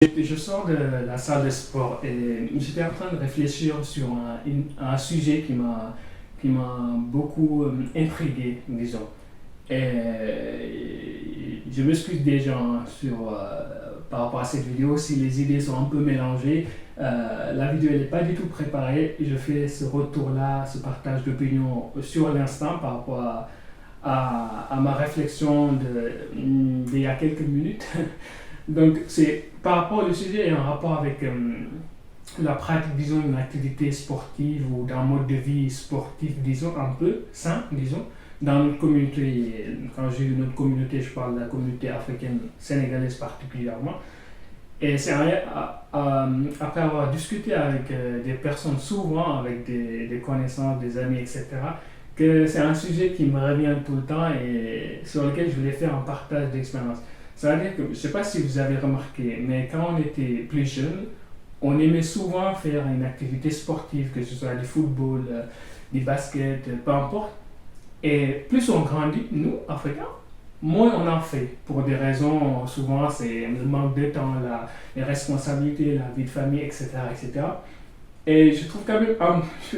Je sors de la salle de sport et j'étais en train de réfléchir sur un sujet qui m'a beaucoup intrigué, disons. Et je m'excuse déjà par rapport à cette vidéo si les idées sont un peu mélangées. La vidéo n'est pas du tout préparée. Je fais ce retour-là, ce partage d'opinion sur l'instant par rapport à ma réflexion d'il y a quelques minutes. Donc, c'est par rapport au sujet et en rapport avec la pratique, disons, d'une activité sportive ou d'un mode de vie sportif, disons, un peu sain, disons, dans notre communauté. Quand je dis notre communauté, je parle de la communauté africaine sénégalaise particulièrement. Et c'est après avoir discuté avec des personnes, souvent avec des connaissances, des amis, etc., que c'est un sujet qui me revient tout le temps et sur lequel je voulais faire un partage d'expérience. Ça veut dire que, je ne sais pas si vous avez remarqué, mais quand on était plus jeune, on aimait souvent faire une activité sportive, que ce soit du football, du basket, peu importe. Et plus on grandit, nous, Africains, moins on en fait. Pour des raisons, souvent, c'est le manque de temps, les responsabilités, la vie de famille, etc. etc. Et je trouve quand même,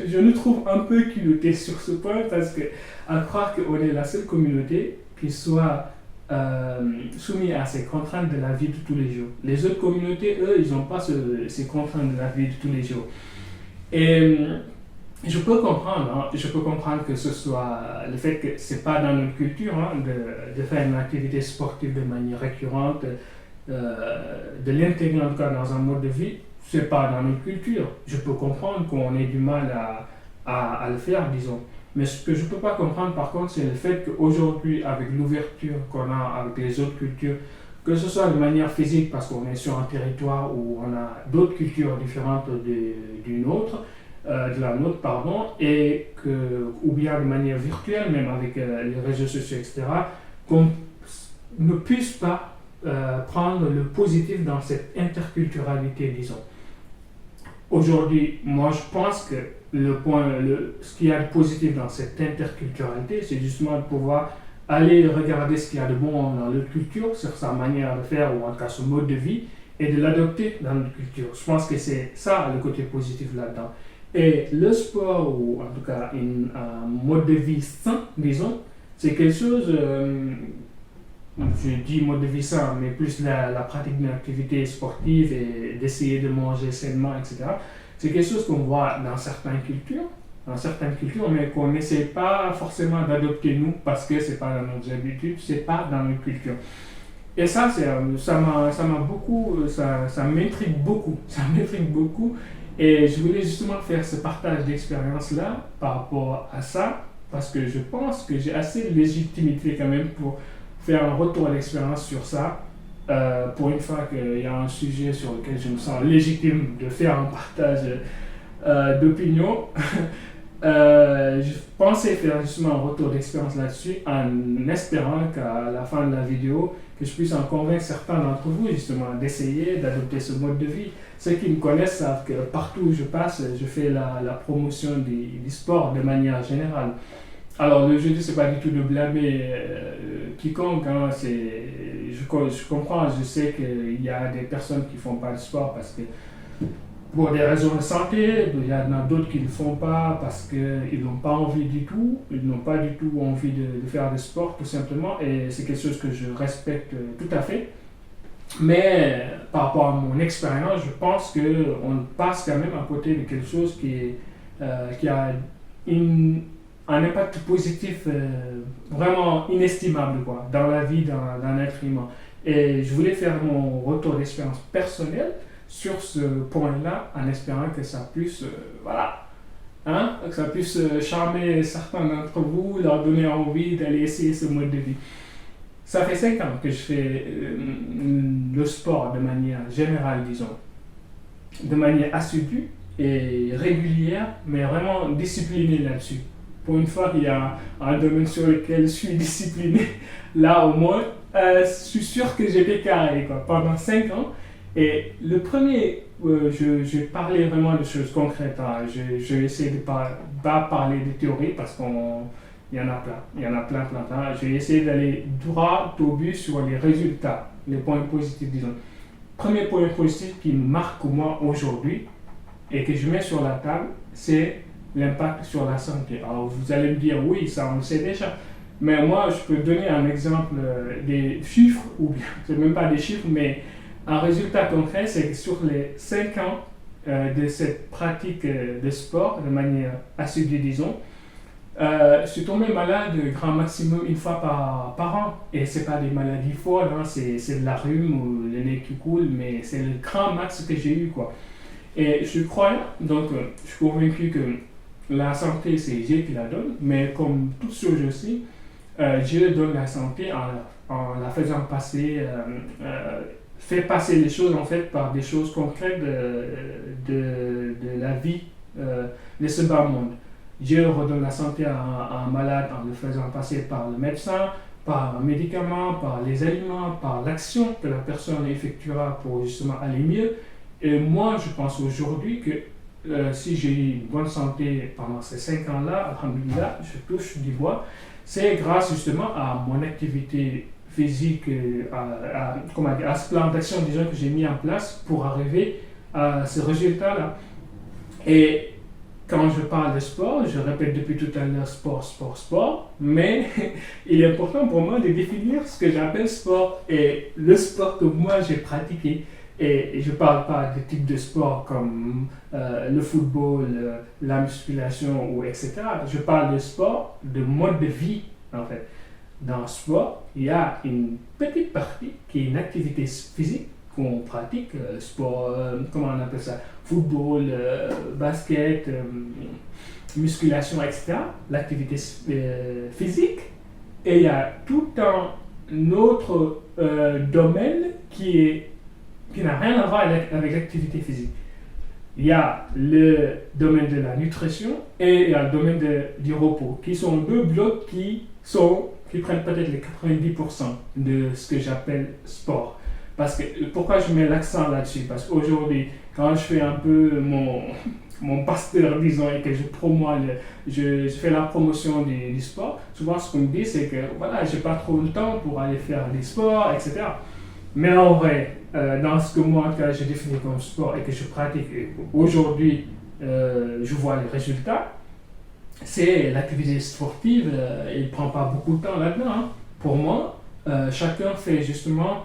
je nous trouve un peu culottés sur ce point parce que, à croire qu'on est la seule communauté qui soit soumis à ces contraintes de la vie de tous les jours. Les autres communautés, eux, ils n'ont pas ces contraintes de la vie de tous les jours. Et je peux comprendre que ce soit le fait que c'est pas dans notre culture de faire une activité sportive de manière récurrente, de l'intégrer en tout cas dans un mode de vie, c'est pas dans notre culture. Je peux comprendre qu'on ait du mal à le faire, disons. Mais ce que je ne peux pas comprendre par contre, c'est le fait qu'aujourd'hui, avec l'ouverture qu'on a avec les autres cultures, que ce soit de manière physique, parce qu'on est sur un territoire où on a d'autres cultures différentes de la nôtre, pardon, ou bien de manière virtuelle, même avec les réseaux sociaux, etc., qu'on ne puisse pas prendre le positif dans cette interculturalité, disons. Aujourd'hui, moi je pense que ce qu'il y a de positif dans cette interculturalité, c'est justement de pouvoir aller regarder ce qu'il y a de bon dans notre culture, sur sa manière de faire ou en tout cas son mode de vie, et de l'adopter dans notre culture. Je pense que c'est ça le côté positif là-dedans. Et le sport, ou en tout cas un mode de vie sain, disons, c'est quelque chose, je dis mode de vie sain, mais plus la pratique d'une activité sportive et d'essayer de manger sainement, etc. C'est quelque chose qu'on voit dans certaines cultures, mais qu'on n'essaie pas forcément d'adopter nous parce que c'est pas dans nos habitudes, c'est pas dans notre culture. Et ça m'intrigue beaucoup, ça m'intrigue beaucoup. Et je voulais justement faire ce partage d'expérience-là par rapport à ça, parce que je pense que j'ai assez de légitimité quand même pour faire un retour d'expérience sur ça. Pour une fois qu'il y a un sujet sur lequel je me sens légitime de faire un partage d'opinion, je pensais faire justement un retour d'expérience là-dessus en espérant qu'à la fin de la vidéo, que je puisse en convaincre certains d'entre vous justement d'essayer d'adopter ce mode de vie. Ceux qui me connaissent savent que partout où je passe, je fais la promotion du sport de manière générale. Alors le jeu, c'est pas du tout de blâmer quiconque, je comprends, je sais qu'il y a des personnes qui font pas de sport parce que pour des raisons de santé, il y en a d'autres qui ne le font pas parce qu'ils n'ont pas envie du tout, ils n'ont pas du tout envie de faire de sport tout simplement, et c'est quelque chose que je respecte tout à fait. Mais par rapport à mon expérience, je pense qu'on passe quand même à côté de quelque chose qui a un impact positif vraiment inestimable quoi, dans la vie d'un être humain. Et je voulais faire mon retour d'expérience personnelle sur ce point-là, en espérant que ça puisse, que ça puisse charmer certains d'entre vous, leur donner envie d'aller essayer ce mode de vie. Ça fait 5 ans que je fais le sport de manière générale, disons, de manière assidue et régulière, mais vraiment disciplinée là-dessus. Pour une fois qu'il y a un domaine sur lequel je suis discipliné, là au moins, je suis sûr que j'étais carré quoi, pendant 5 ans. Et le premier, je parlais vraiment de choses concrètes. Je vais essayer de pas parler de théorie parce qu'il y en a plein. Il y en a plein. Je vais essayer d'aller droit au but sur les résultats, les points positifs, disons. premier point positif qui me marque moi aujourd'hui et que je mets sur la table, c'est l'impact sur la santé. Alors vous allez me dire, oui, ça on le sait déjà. Mais moi, je peux donner un exemple des chiffres, ou bien, c'est même pas des chiffres, mais un résultat concret, c'est que sur les 5 ans de cette pratique de sport, de manière assidue, disons, je suis tombé malade grand maximum une fois par an. Et c'est pas des maladies folles, hein, c'est de la rhume ou le nez qui coule, mais c'est le grand max que j'ai eu, quoi. Et je crois, donc, je suis convaincu que la santé, c'est Dieu qui la donne, mais comme toute chose aussi, Dieu donne la santé en la faisant passer, fait passer les choses en fait par des choses concrètes de la vie de ce bas monde. Dieu redonne la santé à un malade en le faisant passer par le médecin, par un médicament, par les aliments, par l'action que la personne effectuera pour justement aller mieux. Et moi, je pense aujourd'hui que si j'ai eu une bonne santé pendant ces 5 ans-là, alhamdoulilah, je touche du bois, c'est grâce justement à mon activité physique, à ce plan d'action disons, que j'ai mis en place pour arriver à ce résultat-là. Et quand je parle de sport, je répète depuis tout à l'heure sport, sport, sport, mais il est important pour moi de définir ce que j'appelle sport et le sport que moi j'ai pratiqué. Et je ne parle pas de type de sport comme le football, la musculation, ou etc. Je parle de sport, de mode de vie, en fait. Dans le sport, il y a une petite partie qui est une activité physique qu'on pratique, sport, comment on appelle ça, football, basket, musculation, etc. L'activité physique. Et il y a tout un autre domaine qui n'a rien à voir avec l'activité physique. Il y a le domaine de la nutrition et il y a le domaine du repos, qui sont deux blocs qui prennent peut-être les 90% de ce que j'appelle sport. Parce que, pourquoi je mets l'accent là-dessus? Parce qu'aujourd'hui, quand je fais un peu mon pasteur, disons, et que je fais la promotion du sport, souvent ce qu'on me dit, c'est que voilà, j'ai pas trop le temps pour aller faire des sports, etc. Mais en vrai, dans ce que moi, je définis comme sport et que je pratique aujourd'hui, je vois les résultats, c'est l'activité sportive, il ne prend pas beaucoup de temps là-dedans. Hein. Pour moi, chacun fait justement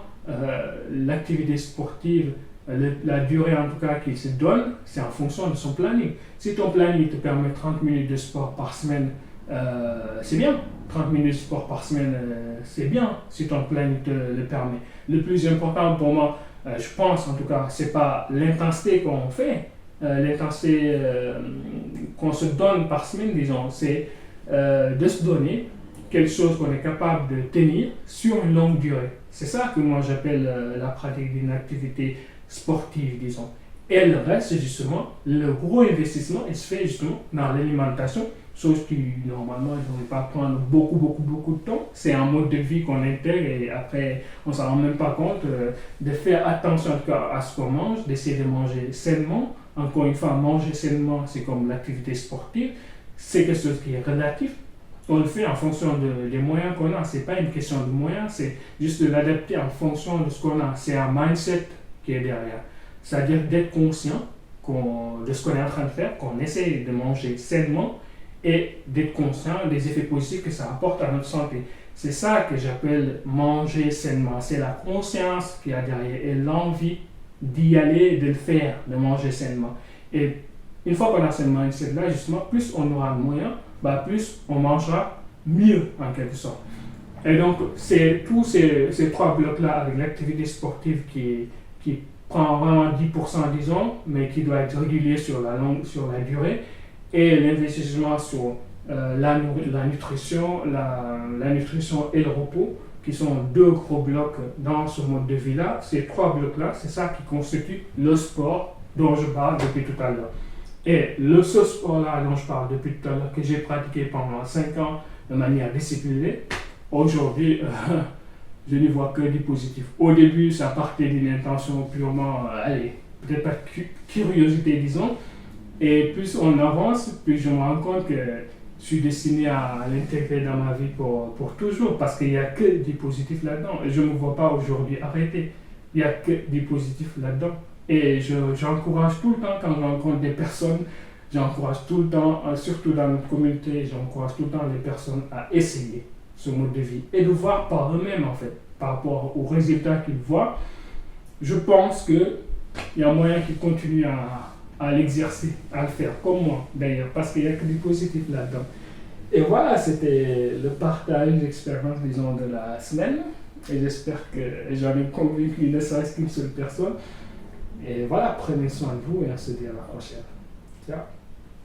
l'activité sportive, la durée en tout cas qu'il se donne, c'est en fonction de son planning. Si ton planning te permet 30 minutes de sport par semaine, c'est bien. 30 minutes de sport par semaine, c'est bien si ton planning te le permet. Le plus important pour moi, je pense en tout cas, c'est pas l'intensité qu'on fait, l'intensité qu'on se donne par semaine, disons, c'est de se donner quelque chose qu'on est capable de tenir sur une longue durée. C'est ça que moi j'appelle la pratique d'une activité sportive, disons. Et le reste, justement, le gros investissement, il se fait justement dans l'alimentation, chose qui normalement ne devrait pas prendre beaucoup de temps. C'est un mode de vie qu'on intègre et après on ne s'en rend même pas compte. De faire attention en tout cas à ce qu'on mange, d'essayer de manger sainement. Encore une fois, manger sainement, c'est comme l'activité sportive, c'est quelque chose qui est relatif. On le fait en fonction des moyens qu'on a. Ce n'est pas une question de moyens, c'est juste de l'adapter en fonction de ce qu'on a. C'est un mindset qui est derrière. C'est-à-dire d'être conscient de ce qu'on est en train de faire, qu'on essaie de manger sainement et d'être conscient des effets positifs que ça apporte à notre santé. C'est ça que j'appelle manger sainement. C'est la conscience qu'il y a derrière et l'envie d'y aller, de le faire, de manger sainement. Et une fois qu'on a ce mindset-là, justement, plus on aura de moyens, plus on mangera mieux en quelque sorte. Et donc, c'est tous ces trois blocs-là avec l'activité sportive qui prend vraiment 10%, disons, mais qui doit être régulier sur la durée, et l'investissement sur la nutrition, la nutrition et le repos, qui sont deux gros blocs dans ce mode de vie-là. Ces trois blocs-là, c'est ça qui constitue le sport dont je parle depuis tout à l'heure. Et ce sport-là dont je parle depuis tout à l'heure, que j'ai pratiqué pendant 5 ans de manière disciplinée, aujourd'hui, je n'y vois que du positif. Au début, ça partait d'une intention purement, peut-être pas curiosité, disons. Et plus on avance, plus je me rends compte que je suis destiné à l'intégrer dans ma vie pour toujours, parce qu'il n'y a que du positif là-dedans. Et je ne me vois pas aujourd'hui arrêter. il n'y a que du positif là-dedans. Et j'encourage tout le temps quand je rencontre des personnes, j'encourage tout le temps, surtout dans notre communauté, j'encourage tout le temps les personnes à essayer ce mode de vie et de voir par eux-mêmes en fait, par rapport aux résultats qu'ils voient. Je pense qu'il y a moyen qu'ils continuent à l'exercer, à le faire, comme moi d'ailleurs, parce qu'il n'y a que du positif là-dedans. Et voilà, c'était le partage d'expérience, disons, de la semaine. Et j'espère que j'en ai convaincu ne serait-ce qu'une seule personne. Et voilà, prenez soin de vous et on se dit à la prochaine. Ciao.